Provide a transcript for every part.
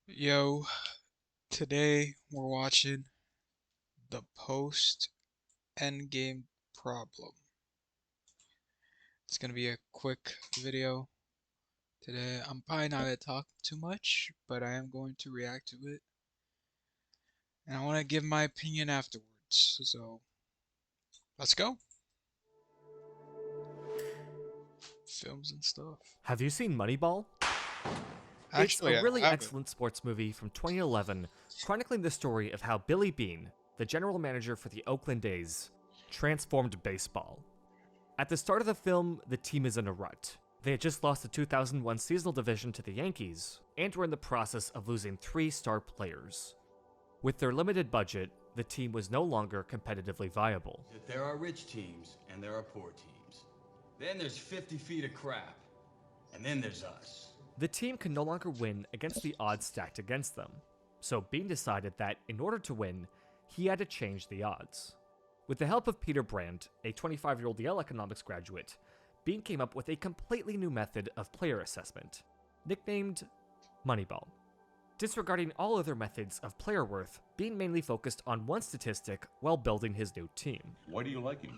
Yo, today we're watching the post Endgame problem. It's gonna be a quick video today. I'm probably not gonna talk too much, but I am going to react to it. And I want to give my opinion afterwards. So, let's go. Films and stuff. Have you seen Moneyball? It's a Actually, I really haven't. excellent sports movie from 2011 chronicling the story of how Billy Beane, the general manager for the Oakland A's, transformed baseball. At the start of the film, the team is in a rut. They had just lost the 2001 seasonal division to the Yankees and were in the process of losing 3 star players. With their limited budget, the team was no longer competitively viable. There are rich teams and there are poor teams. Then there's 50 feet of crap. And then there's us. The team could no longer win against the odds stacked against them, so Beane decided that in order to win, he had to change the odds. With the help of Peter Brand, a 25-year-old Yale economics graduate, Beane came up with a completely new method of player assessment, nicknamed Moneyball. Disregarding all other methods of player worth, Beane mainly focused on one statistic while building his new team. Why do you like him?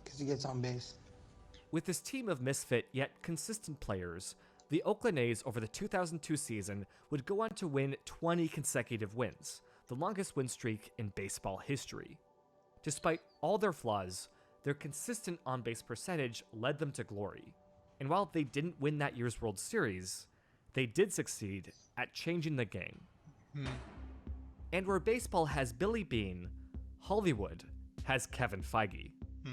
Because he gets on base. With this team of misfit yet consistent players, the Oakland A's over the 2002 season would go on to win 20 consecutive wins, the longest win streak in baseball history. Despite all their flaws, their consistent on-base percentage led them to glory. And while they didn't win that year's World Series, they did succeed at changing the game. And where baseball has Billy Beane, Hollywood has Kevin Feige.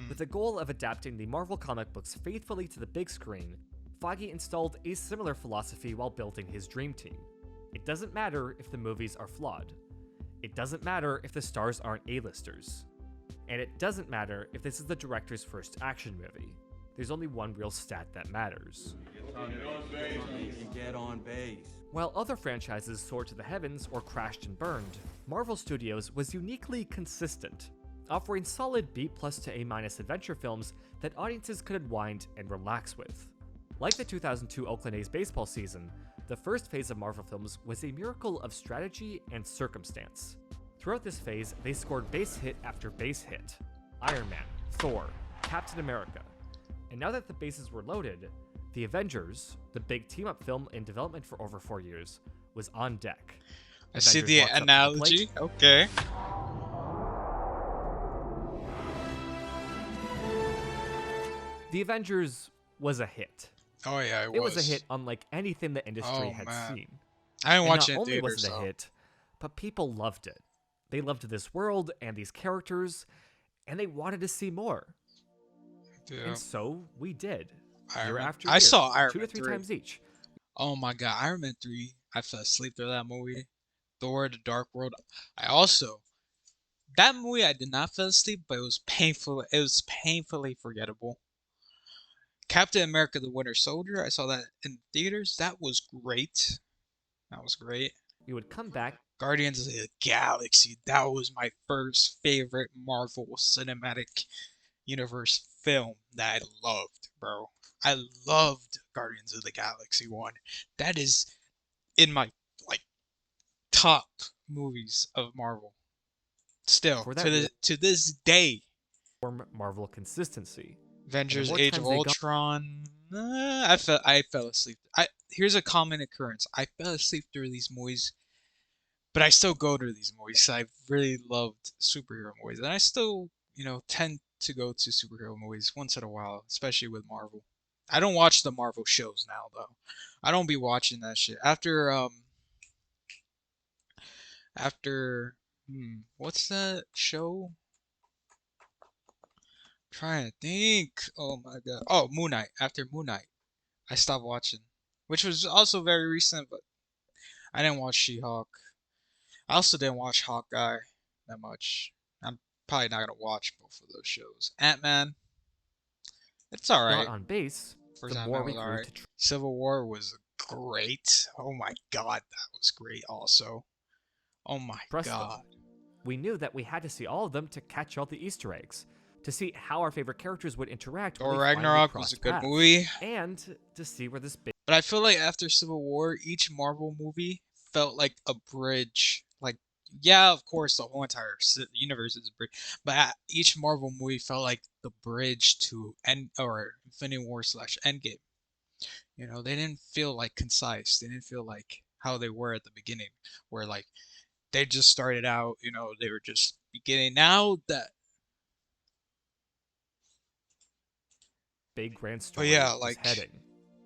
With the goal of adapting the Marvel comic books faithfully to the big screen, Feige installed a similar philosophy while building his dream team. It doesn't matter if the movies are flawed. It doesn't matter if the stars aren't A-listers. And it doesn't matter if this is the director's first action movie. There's only one real stat that matters. Get on base. While other franchises soared to the heavens or crashed and burned, Marvel Studios was uniquely consistent, offering solid B+ to A- adventure films that audiences could unwind and relax with. Like the 2002 Oakland A's baseball season, the first phase of Marvel films was a miracle of strategy and circumstance. Throughout this phase, they scored base hit after base hit. Iron Man, Thor, Captain America. And now that the bases were loaded, The Avengers, the big team-up film in development for over 4 years, was on deck. I see Avengers the walks up to the analogy. plate. Okay. The Avengers was a hit. Oh yeah, It was a hit unlike anything the industry Oh, had man. seen. I didn't And watch not it in only theaters, was it a so. hit, but people loved it. They loved this world and these characters, and they wanted to see more. Yeah. And so we did. Iron Year Man- after I year, saw Iron 2 to Man 3 3. times each. Oh my god, Iron Man 3. I fell asleep through that movie. Thor: The Dark World. I also that movie I did not fall asleep, but it was painful. It was painfully forgettable. Captain America: The Winter Soldier. I saw that in theaters. That was great. That was great. We would come back Guardians of the Galaxy. That was my first favorite Marvel Cinematic Universe film that I loved, bro. I loved Guardians of the Galaxy 1. That is in my like top movies of Marvel. Still, For that to this day, form Marvel consistency. Avengers: more Age times of they go- Ultron. I fell asleep. Here's a common occurrence. I fell asleep through these movies, but I still go to these movies. I really loved superhero movies, and I still, tend to go to superhero movies once in a while, especially with Marvel. I don't watch the Marvel shows now, though. I don't be watching that shit after what's that show? Trying to think. Oh my god. Oh, Moon Knight. After Moon Knight, I stopped watching, which was also very recent, but I didn't watch She-Hulk. I also didn't watch Hawkeye that much. I'm probably not gonna watch both of those shows. Ant-Man, it's Got alright. on base, First the Ant-Man more we was grew alright. to Civil War was great. Oh my god, that was great also. Oh my trust them. god. We knew that we had to see all of them to catch all the Easter eggs, to see how our favorite characters would interact when Thor they finally Ragnarok was crossed a good paths, movie, and to see where this big but But I feel like after Civil War, each Marvel movie felt like a bridge. Like, yeah, of course, the whole entire universe is a bridge, but each Marvel movie felt like the bridge to End or Infinity War slash Endgame. You know, they didn't feel like concise. They didn't feel like how they were at the beginning, where like they just started out. You know, they were just beginning. Now that, Big grand but story yeah, was like heading.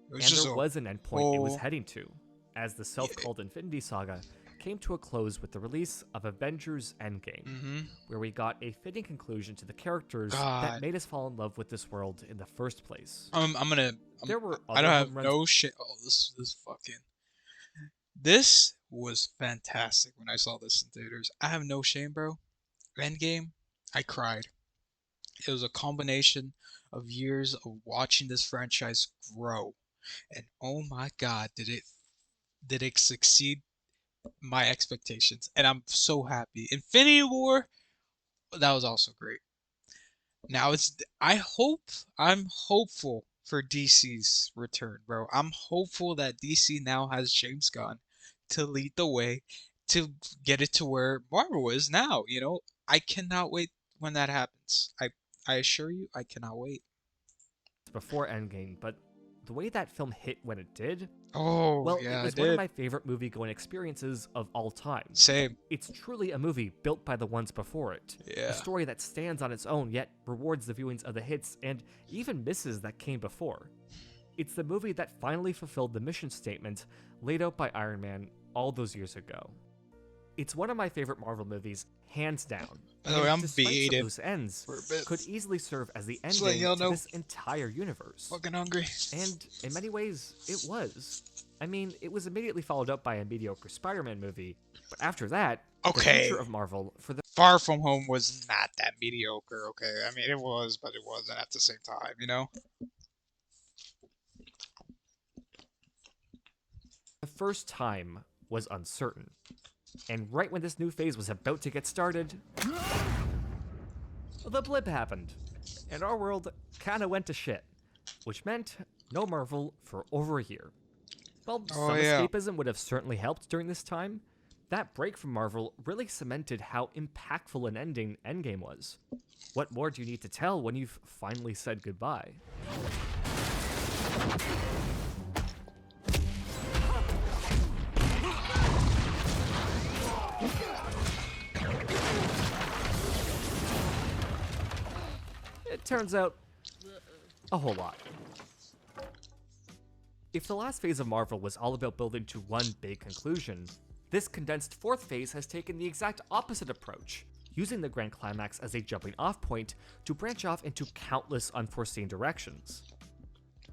it was And just there a was an endpoint it was whole. heading to, as the Yeah. self-called Infinity Saga came to a close with the release of Avengers Endgame, Mm-hmm. where we got a fitting conclusion to the characters that God. made us fall in love with this world in the first place. I'm gonna. There were I don't other have home runs. no shit. Oh, this fucking. This was fantastic when I saw this in theaters. I have no shame, bro. Endgame, I cried. It was a combination of years of watching this franchise grow, and oh my god, did it succeed my expectations? And I'm so happy. Infinity War, that was also great. Now I'm hopeful for DC's return, bro. I'm hopeful that DC now has James Gunn to lead the way to get it to where Marvel is now, you know? I cannot wait when that happens. I assure you, I cannot wait. Before Endgame, but the way that film hit when it did, Oh, well, it yeah, I was one of did. my favorite movie-going experiences of all time. Same. It's truly a movie built by the ones before it. Yeah. A story that stands on its own, yet rewards the viewings of the hits and even misses that came before. It's the movie that finally fulfilled the mission statement laid out by Iron Man all those years ago. It's one of my favorite Marvel movies, hands down. By the way, I'm despite some beating loose ends, for a bit. could easily serve as the Just letting ending y'all to know. this entire universe. Fucking hungry. And in many ways, it was. I mean, it was immediately followed up by a mediocre Spider-Man movie, but after that, Okay. the future of Marvel for the Far From Home was not that mediocre, okay? I mean, it was, but it wasn't at the same time, you know? first time was uncertain. And right when this new phase was about to get started, the blip happened, and our world kinda went to shit, which meant no Marvel for over a year. While Oh, some yeah. escapism would have certainly helped during this time, that break from Marvel really cemented how impactful an ending Endgame was. What more do you need to tell when you've finally said goodbye? It turns out, a whole lot. If the last phase of Marvel was all about building to one big conclusion, this condensed fourth phase has taken the exact opposite approach, using the grand climax as a jumping off point to branch off into countless unforeseen directions.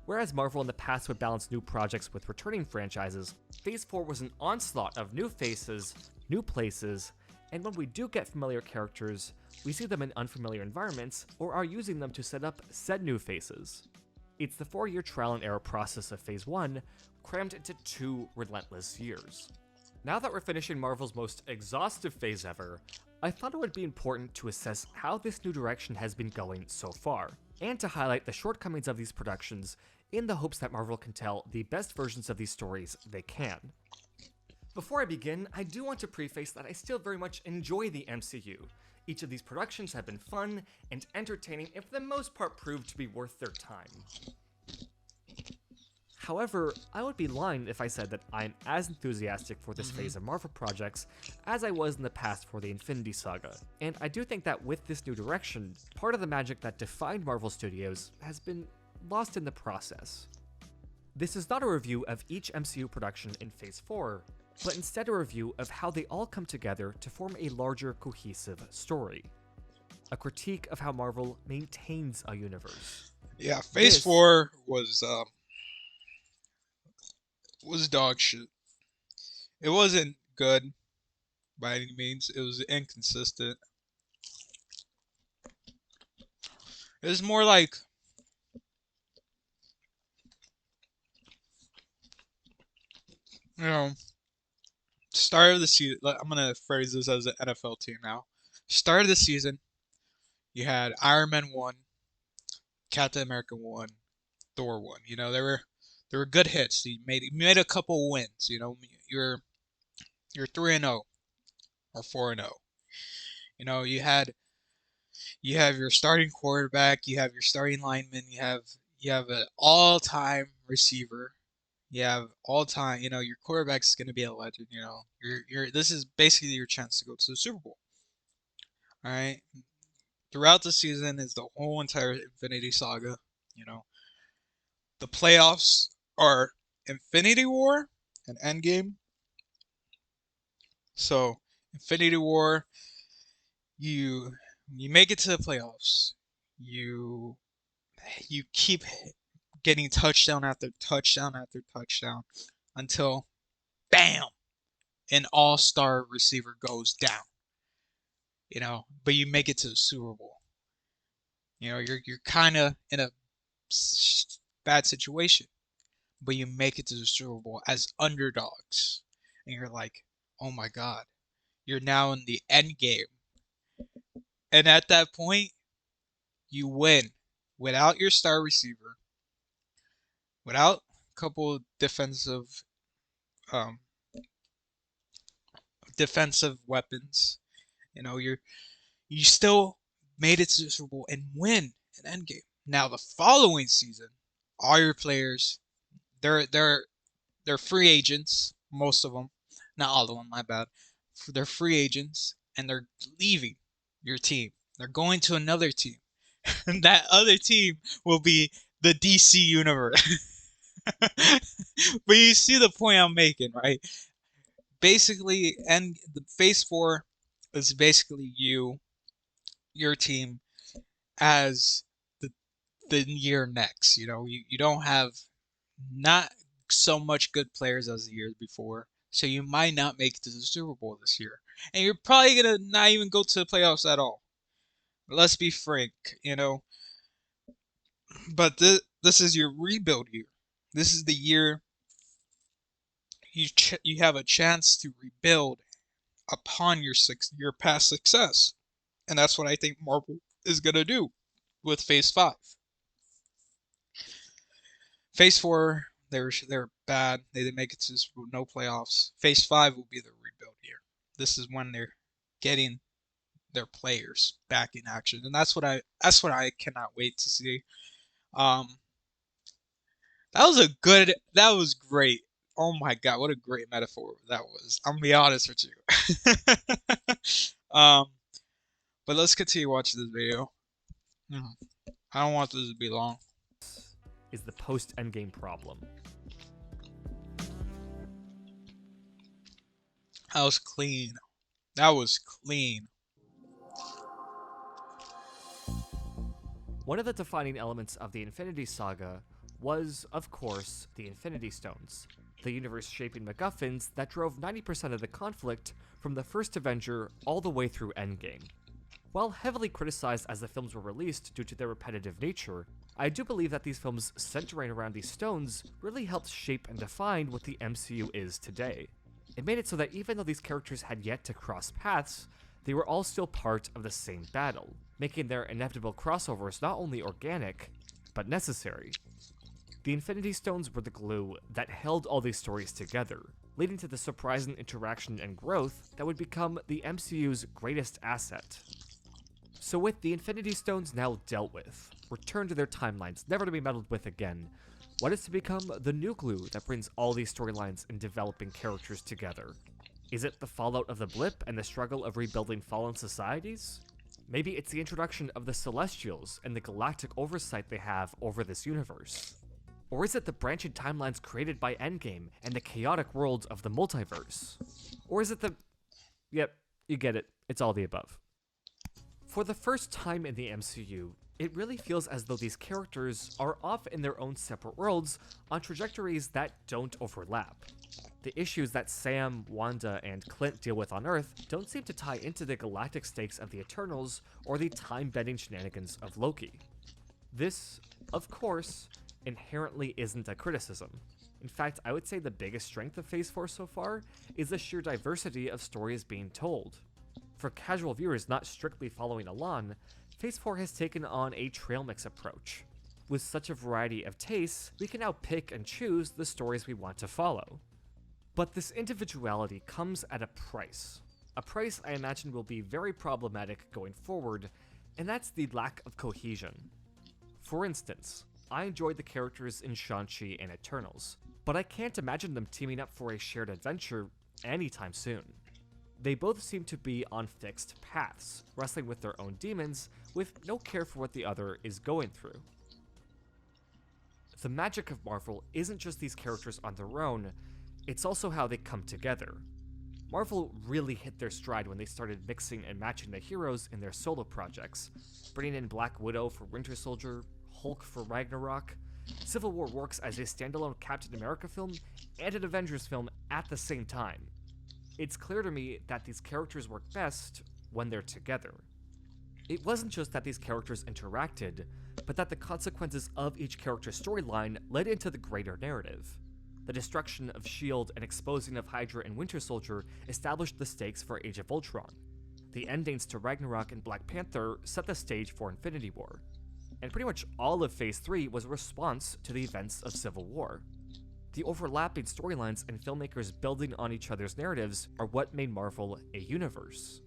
Whereas Marvel in the past would balance new projects with returning franchises, Phase 4 was an onslaught of new faces, new places, and when we do get familiar characters, we see them in unfamiliar environments or are using them to set up said new faces. It's the 4-year trial and error process of Phase 1 crammed into 2 relentless years. Now that we're finishing Marvel's most exhaustive phase ever, I thought it would be important to assess how this new direction has been going so far, and to highlight the shortcomings of these productions in the hopes that Marvel can tell the best versions of these stories they can. Before I begin, I do want to preface that I still very much enjoy the MCU. Each of these productions have been fun and entertaining and for the most part proved to be worth their time. However, I would be lying if I said that I'm as enthusiastic for this phase of Marvel projects as I was in the past for the Infinity Saga, and I do think that with this new direction, part of the magic that defined Marvel Studios has been lost in the process. This is not a review of each MCU production in Phase 4, but instead a review of how they all come together to form a larger cohesive story. A critique of how Marvel maintains a universe. Yeah, Phase This- 4 was dog shit. It wasn't good by any means. It was inconsistent. It was more like you know, start of the season. I'm gonna phrase this as an NFL team now. Start of the season, you had Iron Man 1, Captain America 1, Thor 1. You know, They were good hits. You made a couple wins. You're 3-0 or 4-0. You have your starting quarterback, you have your starting lineman, you have an all-time receiver. You have all-time. Your quarterback's going to be a legend. This is basically your chance to go to the Super Bowl. All right. Throughout the season is the whole entire Infinity Saga. You know, the playoffs are Infinity War and Endgame. So Infinity War, you you make it to the playoffs. You you keep getting touchdown after touchdown after touchdown until bam, an all-star receiver goes down. But you make it to the Super Bowl. You're kind of in a bad situation, but you make it to the Super Bowl as underdogs, and you're like, oh my God, you're now in the end game, and at that point, you win without your star receiver, without a couple um, defensive weapons. You still made it to the Super Bowl and win an end game. Now the following season, all your players, they're free agents, most of them, not all of them, my bad. They're free agents and they're leaving your team. They're going to another team. And that other team will be the DC universe. But you see the point I'm making, right? Basically, and the Phase 4 is basically your team as the year next. You don't have not so much good players as the years before, so you might not make it to the Super Bowl this year, and you're probably gonna not even go to the playoffs at all. Let's be frank, But this is your rebuild year. This is the year you have a chance to rebuild upon your past success, and that's what I think Marvel is gonna do with Phase 5. Phase 4, they're bad. They didn't make it to no playoffs. Phase 5 will be the rebuild year. This is when they're getting their players back in action, and that's what I cannot wait to see. Um, that was great. Oh my God, what a great metaphor that was. I'm gonna be honest with you. um, but let's continue watching this video. I don't want this to be long. Is the post-Endgame problem. That was clean. That was clean. One of the defining elements of the Infinity Saga was, of course, the Infinity Stones, the universe-shaping MacGuffins that drove 90% of the conflict from the first Avenger all the way through Endgame. While heavily criticized as the films were released due to their repetitive nature, I do believe that these films centering around these stones really helped shape and define what the MCU is today. It made it so that even though these characters had yet to cross paths, they were all still part of the same battle, making their inevitable crossovers not only organic, but necessary. The Infinity Stones were the glue that held all these stories together, leading to the surprising interaction and growth that would become the MCU's greatest asset. So with the Infinity Stones now dealt with, returned to their timelines, never to be meddled with again, what is to become the new glue that brings all these storylines and developing characters together? Is it the fallout of the blip and the struggle of rebuilding fallen societies? Maybe it's the introduction of the Celestials and the galactic oversight they have over this universe. Or is it the branching timelines created by Endgame and the chaotic worlds of the multiverse? Or is it the... Yep, you get it. It's all the above. For the first time in the MCU, it really feels as though these characters are off in their own separate worlds on trajectories that don't overlap. The issues that Sam, Wanda, and Clint deal with on Earth don't seem to tie into the galactic stakes of the Eternals or the time-bending shenanigans of Loki. This, of course, inherently isn't a criticism. In fact, I would say the biggest strength of Phase 4 so far is the sheer diversity of stories being told. For casual viewers not strictly following along, Phase 4 has taken on a trail mix approach. With such a variety of tastes, we can now pick and choose the stories we want to follow. But this individuality comes at a price I imagine will be very problematic going forward, and that's the lack of cohesion. For instance, I enjoyed the characters in Shang-Chi and Eternals, but I can't imagine them teaming up for a shared adventure anytime soon. They both seem to be on fixed paths, wrestling with their own demons, with no care for what the other is going through. The magic of Marvel isn't just these characters on their own, it's also how they come together. Marvel really hit their stride when they started mixing and matching the heroes in their solo projects, bringing in Black Widow for Winter Soldier, Hulk for Ragnarok. Civil War works as a standalone Captain America film and an Avengers film at the same time. It's clear to me that these characters work best when they're together. It wasn't just that these characters interacted, but that the consequences of each character's storyline led into the greater narrative. The destruction of S.H.I.E.L.D. and exposing of Hydra and Winter Soldier established the stakes for Age of Ultron. The endings to Ragnarok and Black Panther set the stage for Infinity War. And pretty much all of Phase 3 was a response to the events of Civil War. The overlapping storylines and filmmakers building on each other's narratives are what made Marvel a universe.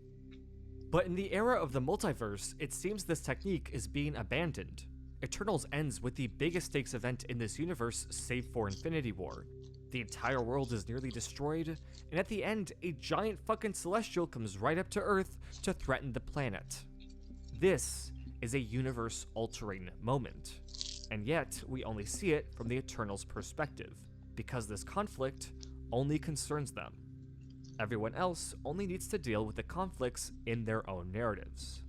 But in the era of the multiverse, it seems this technique is being abandoned. Eternals ends with the biggest stakes event in this universe save for Infinity War. The entire world is nearly destroyed, and at the end, a giant fucking celestial comes right up to Earth to threaten the planet. This is a universe-altering moment, and yet we only see it from the Eternals' perspective, because this conflict only concerns them. Everyone else only needs to deal with the conflicts in their own narratives.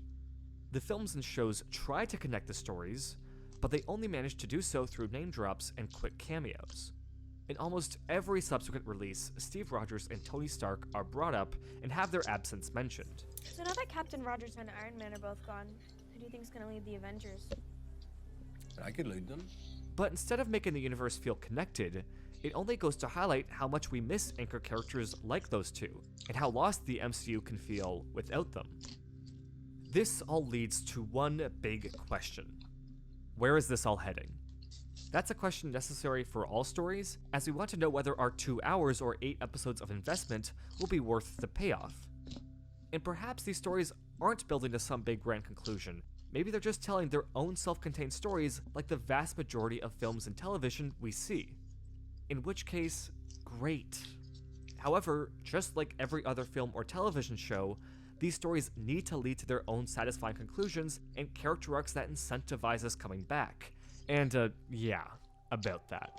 The films and shows try to connect the stories, but they only manage to do so through name drops and quick cameos. In almost every subsequent release, Steve Rogers and Tony Stark are brought up and have their absence mentioned. So now that Captain Rogers and Iron Man are both gone, who do you think is going to lead the Avengers? I could lead them. But instead of making the universe feel connected, it only goes to highlight how much we miss anchor characters like those two, and how lost the MCU can feel without them. This all leads to one big question. Where is this all heading? That's a question necessary for all stories, as we want to know whether our 2 hours or 8 episodes of investment will be worth the payoff. And perhaps these stories aren't building to some big grand conclusion. Maybe they're just telling their own self-contained stories like the vast majority of films and television we see. In which case, great. However, just like every other film or television show, these stories need to lead to their own satisfying conclusions and character arcs that incentivize us coming back. And, yeah, about that.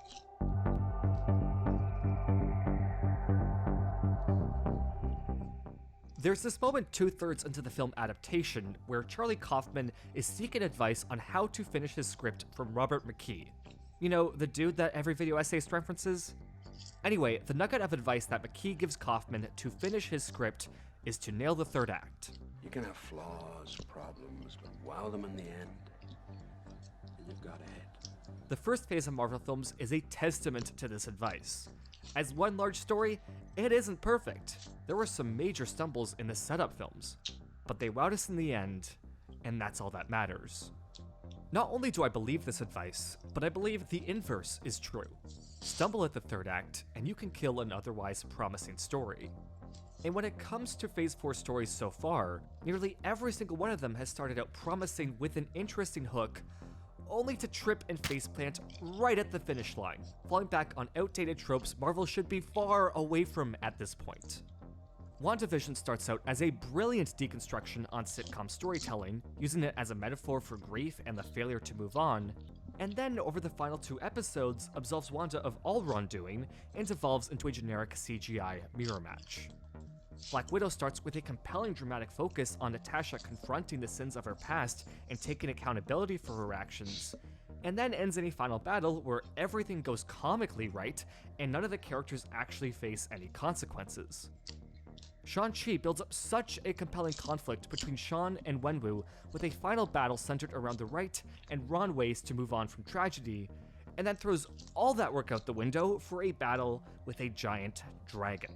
There's this moment 2/3 into the film adaptation where Charlie Kaufman is seeking advice on how to finish his script from Robert McKee. You know, the dude that every video essayist references? Anyway, the nugget of advice that McKee gives Kaufman to finish his script is to nail the third act. You can have flaws, problems, but wow them in the end, and you've got a hit. The first phase of Marvel films is a testament to this advice. As one large story, it isn't perfect. There were some major stumbles in the setup films, but they wowed us in the end, and that's all that matters. Not only do I believe this advice, but I believe the inverse is true. Stumble at the third act, and you can kill an otherwise promising story. And when it comes to Phase 4 stories so far, nearly every single one of them has started out promising with an interesting hook, only to trip and faceplant right at the finish line, falling back on outdated tropes Marvel should be far away from at this point. WandaVision starts out as a brilliant deconstruction on sitcom storytelling, using it as a metaphor for grief and the failure to move on, and then over the final 2 episodes absolves Wanda of all wrongdoing and devolves into a generic CGI mirror match. Black Widow starts with a compelling dramatic focus on Natasha confronting the sins of her past and taking accountability for her actions, and then ends in a final battle where everything goes comically right and none of the characters actually face any consequences. Shang-Chi builds up such a compelling conflict between Sean and Wenwu with a final battle centered around the right and wrong ways to move on from tragedy, and then throws all that work out the window for a battle with a giant dragon.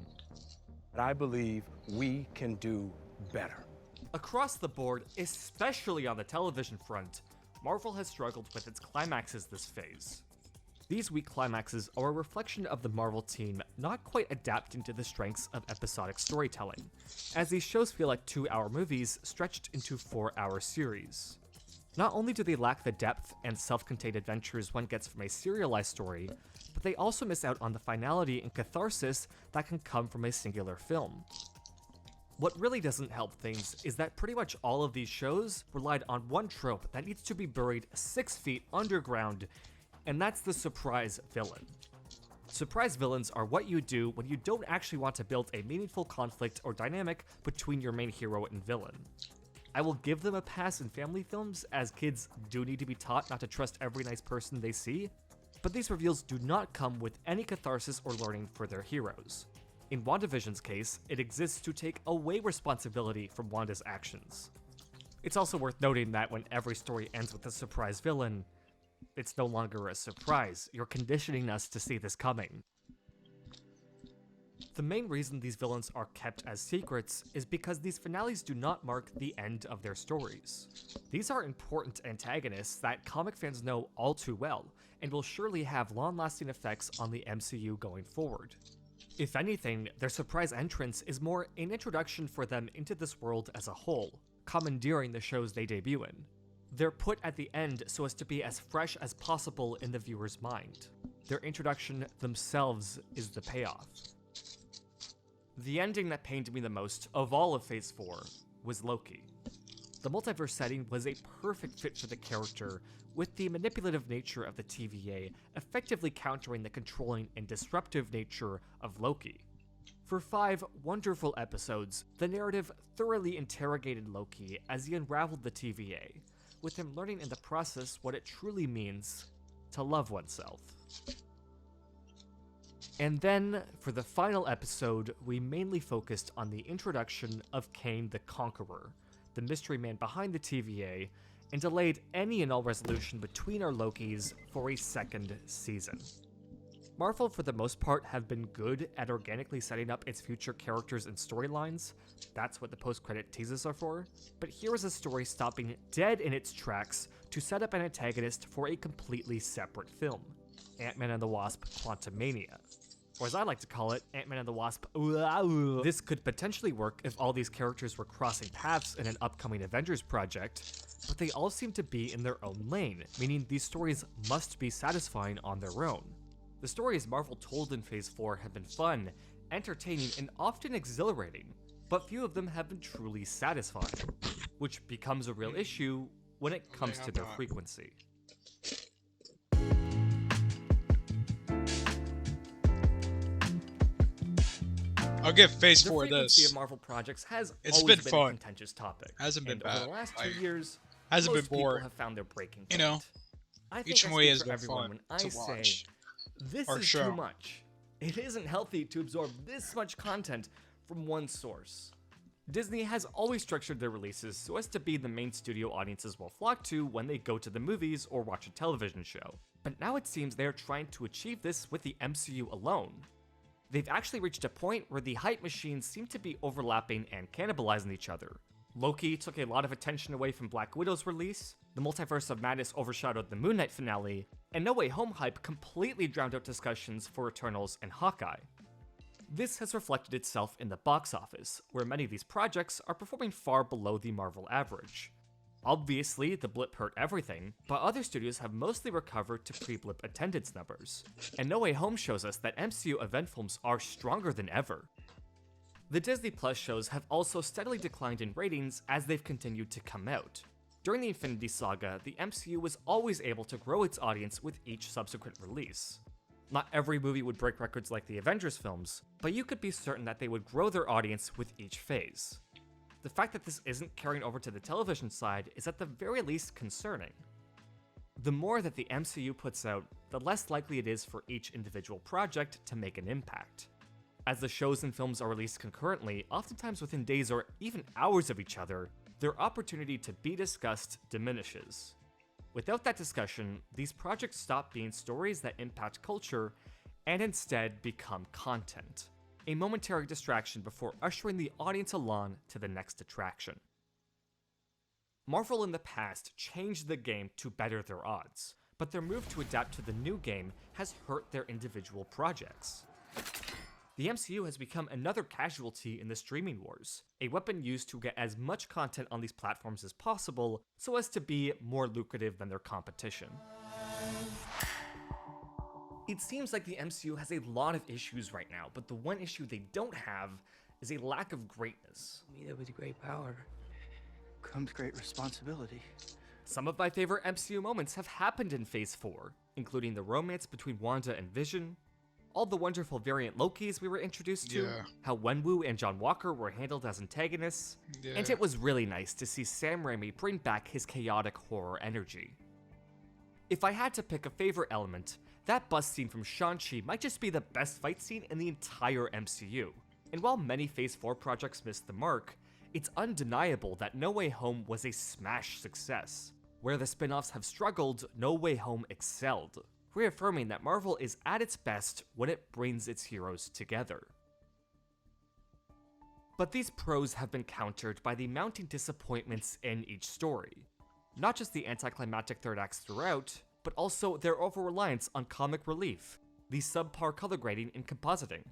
But I believe we can do better. Across the board, especially on the television front, Marvel has struggled with its climaxes this phase. These weak climaxes are a reflection of the Marvel team not quite adapting to the strengths of episodic storytelling, as these shows feel like 2-hour movies stretched into 4-hour series. Not only do they lack the depth and self-contained adventures one gets from a serialized story, but they also miss out on the finality and catharsis that can come from a singular film. What really doesn't help things is that pretty much all of these shows relied on one trope that needs to be buried 6 feet underground, and that's the surprise villain. Surprise villains are what you do when you don't actually want to build a meaningful conflict or dynamic between your main hero and villain. I will give them a pass in family films, as kids do need to be taught not to trust every nice person they see, but these reveals do not come with any catharsis or learning for their heroes. In WandaVision's case, it exists to take away responsibility from Wanda's actions. It's also worth noting that when every story ends with a surprise villain, it's no longer a surprise. You're conditioning us to see this coming. The main reason these villains are kept as secrets is because these finales do not mark the end of their stories. These are important antagonists that comic fans know all too well, and will surely have long-lasting effects on the MCU going forward. If anything, their surprise entrance is more an introduction for them into this world as a whole, commandeering the shows they debut in. They're put at the end so as to be as fresh as possible in the viewer's mind. Their introduction themselves is the payoff. The ending that pained me the most of all of Phase 4 was Loki. The multiverse setting was a perfect fit for the character, with the manipulative nature of the TVA effectively countering the controlling and disruptive nature of Loki. For 5 wonderful episodes, the narrative thoroughly interrogated Loki as he unraveled the TVA, with him learning in the process what it truly means to love oneself. And then, for the final episode, we mainly focused on the introduction of Kane the Conqueror, the mystery man behind the TVA, and delayed any and all resolution between our Lokis for a second season. Marvel, for the most part, have been good at organically setting up its future characters and storylines. That's what the post-credit teases are for. But here is a story stopping dead in its tracks to set up an antagonist for a completely separate film, Ant-Man and the Wasp: Quantumania. Or as I like to call it, Ant-Man and the Wasp. This could potentially work if all these characters were crossing paths in an upcoming Avengers project, but they all seem to be in their own lane, meaning these stories must be satisfying on their own. The stories Marvel told in Phase 4 have been fun, entertaining, and often exhilarating, but few of them have been truly satisfying, which becomes a real issue when it comes to their frequency. I'll give Phase 4 The frequency this. of Marvel projects has It's always been been fun. a contentious topic. Hasn't been and bad. over the last 2 Like, years, hasn't most been people boring. have found their breaking point. You know, I think each I movie speak has for been everyone fun when I to say watch. this Or is show. too much. It isn't healthy to absorb this much content from one source. Disney has always structured their releases so as to be the main studio audiences will flock to when they go to the movies or watch a television show. But now it seems they are trying to achieve this with the MCU alone. They've actually reached a point where the hype machines seem to be overlapping and cannibalizing each other. Loki took a lot of attention away from Black Widow's release, the Multiverse of Madness overshadowed the Moon Knight finale, and No Way Home hype completely drowned out discussions for Eternals and Hawkeye. This has reflected itself in the box office, where many of these projects are performing far below the Marvel average. Obviously, the blip hurt everything, but other studios have mostly recovered to pre-blip attendance numbers, and No Way Home shows us that MCU event films are stronger than ever. The Disney Plus shows have also steadily declined in ratings as they've continued to come out. During the Infinity Saga, the MCU was always able to grow its audience with each subsequent release. Not every movie would break records like the Avengers films, but you could be certain that they would grow their audience with each phase. The fact that this isn't carrying over to the television side is at the very least concerning. The more that the MCU puts out, the less likely it is for each individual project to make an impact. As the shows and films are released concurrently, oftentimes within days or even hours of each other, their opportunity to be discussed diminishes. Without that discussion, these projects stop being stories that impact culture and instead become content. A momentary distraction before ushering the audience along to the next attraction. Marvel in the past changed the game to better their odds, but their move to adapt to the new game has hurt their individual projects. The MCU has become another casualty in the streaming wars, a weapon used to get as much content on these platforms as possible so as to be more lucrative than their competition. It seems like the MCU has a lot of issues right now, but the one issue they don't have is a lack of greatness. With great power comes great responsibility. Some of my favorite MCU moments have happened in Phase 4, including the romance between Wanda and Vision, all the wonderful variant Lokis we were introduced to, how Wenwu and John Walker were handled as antagonists, and it was really nice to see Sam Raimi bring back his chaotic horror energy. If I had to pick a favorite element, that bus scene from Shang-Chi might just be the best fight scene in the entire MCU. And while many Phase 4 projects missed the mark, it's undeniable that No Way Home was a smash success. Where the spin-offs have struggled, No Way Home excelled, reaffirming that Marvel is at its best when it brings its heroes together. But these pros have been countered by the mounting disappointments in each story. Not just the anticlimactic third acts throughout, but also their over-reliance on comic relief, the subpar color grading and compositing,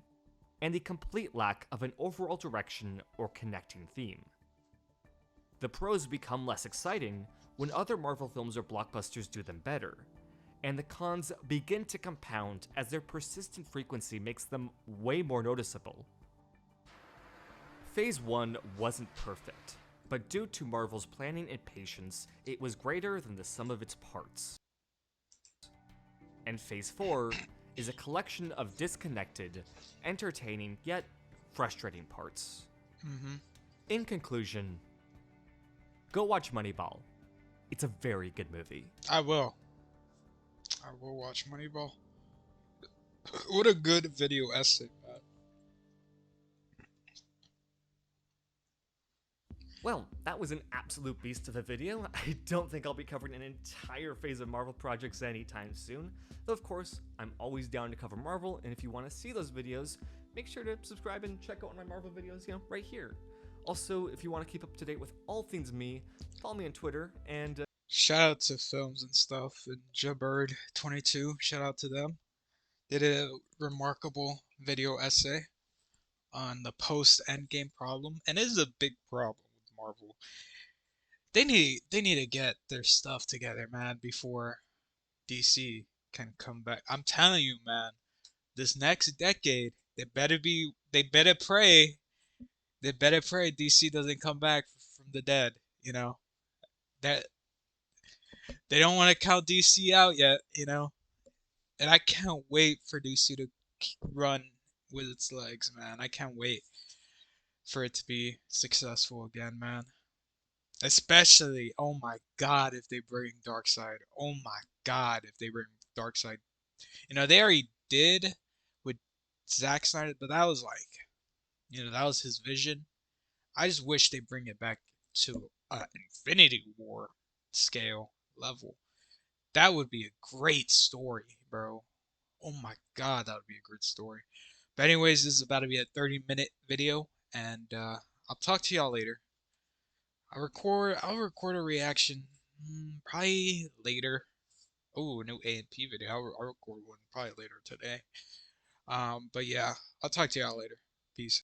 and the complete lack of an overall direction or connecting theme. The pros become less exciting when other Marvel films or blockbusters do them better, and the cons begin to compound as their persistent frequency makes them way more noticeable. Phase 1 wasn't perfect, but due to Marvel's planning and patience, it was greater than the sum of its parts. And Phase 4 is a collection of disconnected, entertaining, yet frustrating parts. In conclusion, go watch Moneyball. It's a very good movie. I will watch Moneyball. What a good video essay, man. Well, that was an absolute beast of a video. I don't think I'll be covering an entire phase of Marvel projects anytime soon. Though of course, I'm always down to cover Marvel, and if you want to see those videos, make sure to subscribe and check out my Marvel videos, right here. Also, if you want to keep up to date with all things me, follow me on Twitter, and Shout out to Films and Stuff and Jabird22. Shout out to them. They did a remarkable video essay on the post-Endgame problem, and it is a big problem with Marvel. They need to get their stuff together, man, before DC can come back. I'm telling you, man, this next decade, they better pray DC doesn't come back from the dead, that they don't want to count DC out yet, and I can't wait for DC to run with its legs, man. I can't wait for it to be successful again, man. Especially, oh my God, if they bring Darkseid. Oh my God, if they bring Darkseid. They already did with Zack Snyder, but that was that was his vision. I just wish they bring it back to Infinity War scale level. That would be a great story, bro. Oh my God, that would be a great story. But anyways, this is about to be a 30-minute video, and I'll talk to y'all later. I'll record a reaction probably later. Oh, a new A&P video. I'll record one probably later today. But yeah, I'll talk to y'all later. Peace.